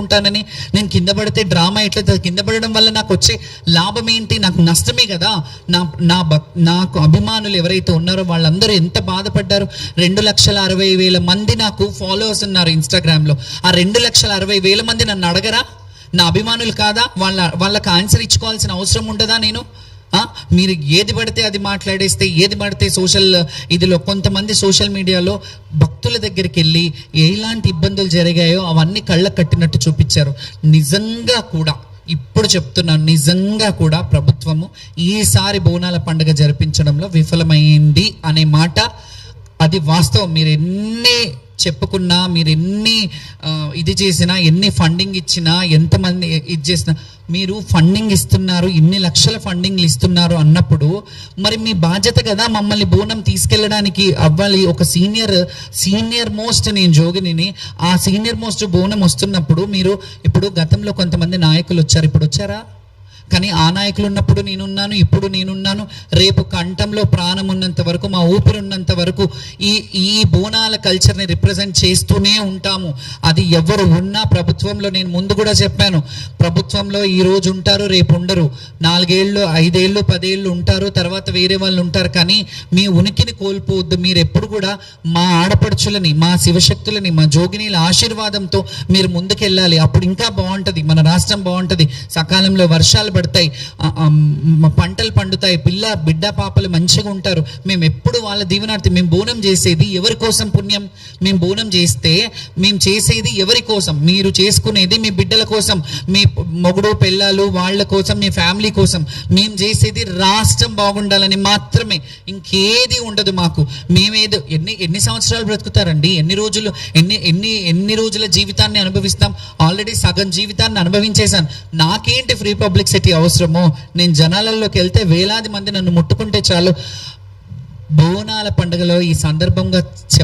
ఉంటానని నేను కింద పడితే డ్రామా ఎట్లయితే కింద పడడం వల్ల నాకు వచ్చే లాభం ఏంటి? నాకు నష్టమే కదా. నాకు అభిమానులు ఎవరైతే ఉన్నారో వాళ్ళందరూ ఎంత బాధపడ్డారు. 2,60,000 మంది నాకు ఫాలోవర్స్ ఉన్నారు ఇన్స్టాగ్రామ్లో. ఆ 2,60,000 మంది నన్ను అడగరా? నా అభిమానులు కాదా? వాళ్ళకి ఆన్సర్ ఇచ్చుకోవాల్సిన అవసరం ఉండదా? మీరు ఏది పడితే అది మాట్లాడేస్తే, ఏది పడితే ఇదిలో కొంతమంది సోషల్ మీడియాలో భక్తుల దగ్గరికి వెళ్ళి ఎలాంటి ఇబ్బందులు జరిగాయో అవన్నీ కళ్ళకు కట్టినట్టు చూపించారు. నిజంగా కూడా ఇప్పుడు చెప్తున్నాను, నిజంగా కూడా ప్రభుత్వము ఈసారి బోనాల పండుగ జరిపించడంలో విఫలమైంది అనే మాట అది వాస్తవం. మీరు ఎన్ని చెప్పుకున్నా, మీరు ఎన్ని ఇది చేసినా, ఎన్ని ఫండింగ్ ఇచ్చినా, ఎంతమంది ఇది చేసినా, మీరు ఫండింగ్ ఇస్తున్నారు, ఇన్ని లక్షల ఫండింగ్లు ఇస్తున్నారు అన్నప్పుడు మరి మీ బాధ్యత కదా మమ్మల్ని బోనం తీసుకెళ్ళడానికి అవ్వాలి. ఒక సీనియర్ మోస్ట్ నేను జోగిని, ఆ సీనియర్ మోస్ట్ బోనం వస్తున్నప్పుడు మీరు ఇప్పుడు గతంలో కొంతమంది నాయకులు వచ్చారు, ఇప్పుడు వచ్చారా? కానీ ఆ నాయకులు ఉన్నప్పుడు నేనున్నాను, ఇప్పుడు నేనున్నాను. రేపు కంఠంలో ప్రాణం ఉన్నంత వరకు, మా ఊపిరి ఉన్నంత వరకు ఈ బోనాల కల్చర్ని రిప్రజెంట్ చేస్తూనే ఉంటాము. అది ఎవరు ఉన్నా ప్రభుత్వంలో, నేను ముందు కూడా చెప్పాను, ప్రభుత్వంలో ఈ రోజు ఉంటారు, రేపు ఉండరు. 4 ఏళ్ళు 5 ఏళ్ళు 10 ఏళ్ళు ఉంటారు, తర్వాత వేరే వాళ్ళు ఉంటారు. కానీ మీ ఉనికిని కోల్పోవద్దు. మీరు ఎప్పుడు కూడా మా ఆడపడుచులని, మా శివశక్తులని, మా జోగినీల ఆశీర్వాదంతో మీరు ముందుకెళ్ళాలి. అప్పుడు ఇంకా బాగుంటుంది, మన రాష్ట్రం బాగుంటుంది. సకాలంలో వర్షాలు పడతాయి, పంటలు పండుతాయి, బిడ్డ పాపలు మంచిగా ఉంటారు. మేము ఎప్పుడు వాళ్ళ దీవెనార్థి. మేము బోనం చేసేది ఎవరి కోసం? పుణ్యం. మేము బోనం చేస్తే మేము చేసేది ఎవరి కోసం? మీరు చేసుకునేది మీ బిడ్డల కోసం, మీ మొగుడు పెళ్ళాలు వాళ్ళ కోసం, మీ ఫ్యామిలీ కోసం. మేము చేసేది రాష్ట్రం బాగుండాలని మాత్రమే, ఇంకేది ఉండదు మాకు. మేమేదో ఎన్ని సంవత్సరాలు బ్రతుకుతారండి? ఎన్ని రోజుల జీవితాన్ని అనుభవిస్తాం? ఆల్రెడీ సగం జీవితాన్ని అనుభవించేశాను. నాకేంటి ఫ్రీ పబ్లిసిటీ అవసరమో? నేను జనాలలోకి వెళ్తే వేలాది మంది నన్ను ముట్టుకుంటే చాలు. బోనాల పండుగలో ఈ సందర్భంగా